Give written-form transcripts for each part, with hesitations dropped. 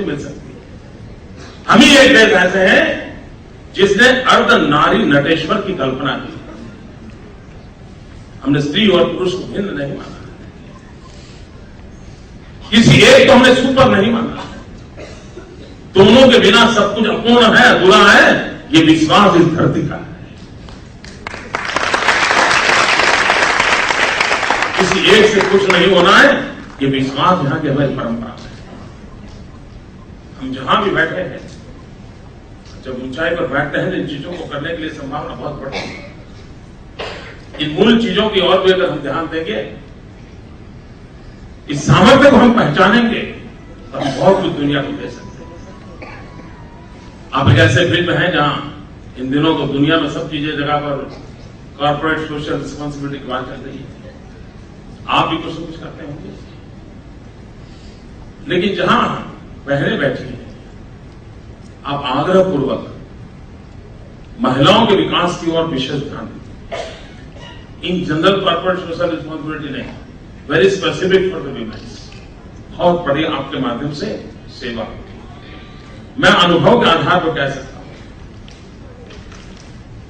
संपत्ति मिल सकती है। हम ही एक देश ऐसे हैं जिसने अर्ध नारी नटेश्वर की कल्पना की। हमने स्त्री और पुरुष को भिन्न नहीं माना, किसी एक को हमने सुपर नहीं माना। दोनों के बिना सब कुछ अपूर्ण है, अधूरा है, ये विश्वास इस धरती का है। किसी एक से कुछ नहीं होना है, ये विश्वास यहां की हमारी परंपरा है। हम जहां भी बैठे हैं, जब ऊंचाई पर बैठते हैं तो इन चीजों को करने के लिए संभावना बहुत बढ़ती है। इन मूल चीजों की ओर भी अगर हम ध्यान देंगे, इस सामर्थ्य को हम पहचानेंगे तो हम बहुत कुछ दुनिया को दे सकते हैं। आप एक ऐसे फिल्म है जहां इन दिनों तो दुनिया में सब चीजें जगह पर कॉर्पोरेट सोशल रिस्पॉन्सिबिलिटी की बात चल रही है। आप भी कुछ न कुछ करते होंगे, लेकिन जहां बहनें बैठी हैं, आप आग्रहपूर्वक महिलाओं के विकास की ओर विशेष ध्यान दें। In general corporate social responsibility नहीं, very specific for the women's, बहुत बड़ी आपके माध्यम से सेवा होती है। मैं अनुभव के आधार पर कह सकता हूं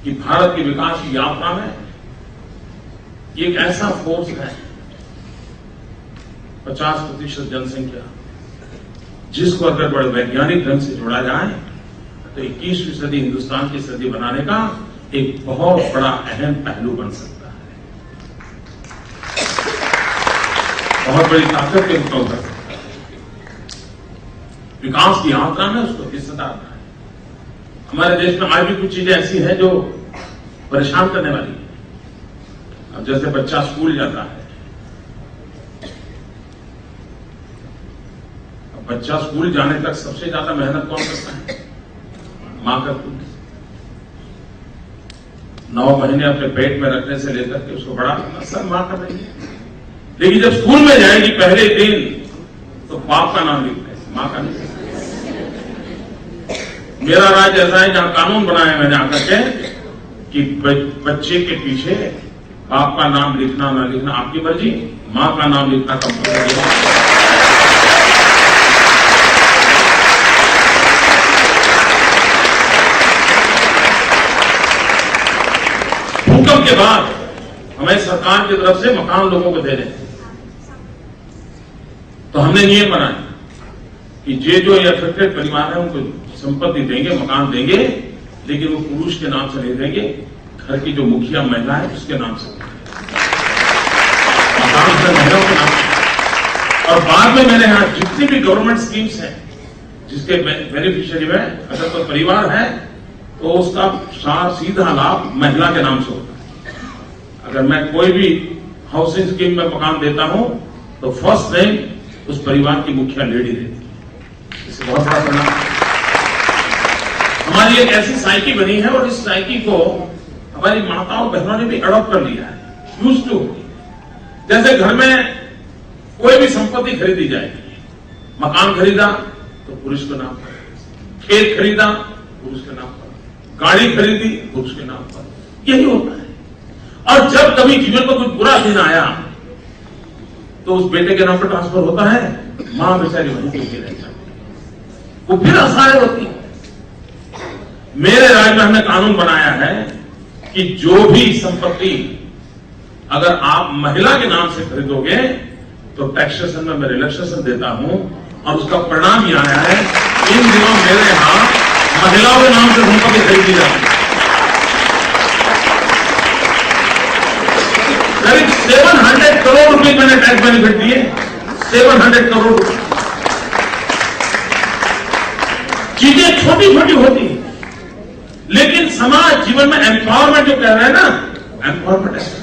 कि भारत की विकास की यात्रा में ये एक ऐसा फोर्स है, 50% जनसंख्या, जिसको अगर बड़े वैज्ञानिक ढंग से जोड़ा जाए तो 21वीं सदी हिंदुस्तान की सदी बनाने का एक बहुत बड़ा अहम पहलू बन सकता है, बहुत बड़ी ताकत के रूप में उभर सकता है। विकास की यात्रा में उसको हिस्सेदार है। हमारे देश में आज भी कुछ चीजें ऐसी हैं जो परेशान करने वाली है। अब जैसे बच्चा स्कूल जाता है, बच्चा स्कूल जाने तक सबसे ज्यादा मेहनत कौन करता है? मां करती है। 9 महीने अपने पेट में रखने से लेकर के उसको बड़ा करना सब मां कर रही है। लेकिन जब स्कूल में जाएगी पहले दिन तो बाप का नाम लिखते हैं, मां का नहीं। मेरा राज्य ऐसा है जहां कानून बनाया मैंने आकर के कि बच्चे के पीछे बाप का नाम लिखना ना लिखना आपकी मर्जी, मां का नाम लिखना कंपल्सरी है। भूकंप के बाद हमें सरकार की तरफ से मकान लोगों को दे रहे हैं, तो हमने नियम बनाया कि जो ये अफेक्टेड परिवार है उनको संपत्ति देंगे, मकान देंगे, लेकिन वो पुरुष के नाम से नहीं देंगे, घर की जो मुखिया महिला है उसके नाम से मकान से महिलाओं के नाम से। और बाद में मैंने यहां जितनी भी गवर्नमेंट स्कीम्स हैं जिसके बेनिफिशियरी में अगर कोई परिवार है तो उसका सीधा लाभ महिला के नाम से होता है। अगर मैं कोई भी हाउसिंग स्कीम में मकान देता हूं तो फर्स्ट नेम उस परिवार की मुखिया लेडी देती है। इससे बहुत बड़ा परिणाम। हमारी एक ऐसी साइकी बनी है और इस साइकी को हमारी माताओं बहनों ने भी अडॉप्ट कर लिया है, यूज टू। जैसे घर में कोई भी संपत्ति खरीदी जाएगी, मकान खरीदा तो पुरुष के नाम पर, खेत खरीदा पुरुष के नाम पर, गाड़ी खरीदी पुरुष के नाम पर, यही होता है। और जब कभी जीवन में कुछ बुरा दिन आया तो उस बेटे के नाम पर ट्रांसफर होता है, मां बेचारी वहीं पे रह जाती है, वो फिर असहाय होती है। मेरे राज्य में हमने कानून बनाया है कि जो भी संपत्ति अगर आप महिला के नाम से खरीदोगे तो टैक्सेशन में मैं रिलैक्सेशन देता हूं, और उसका परिणाम यह आया है इन दिनों मेरे यहां महिलाओं के नाम से संपत्ति खरीदी जाती है। करीब 700 करोड़ रुपए मैंने टैक्स बेनिफिट दिए, 700 करोड़ रुपए। चीजें छोटी छोटी होती हैं, लेकिन समाज जीवन में एम्पावरमेंट जो कह रहे हैं ना, एम्पावरमेंट है।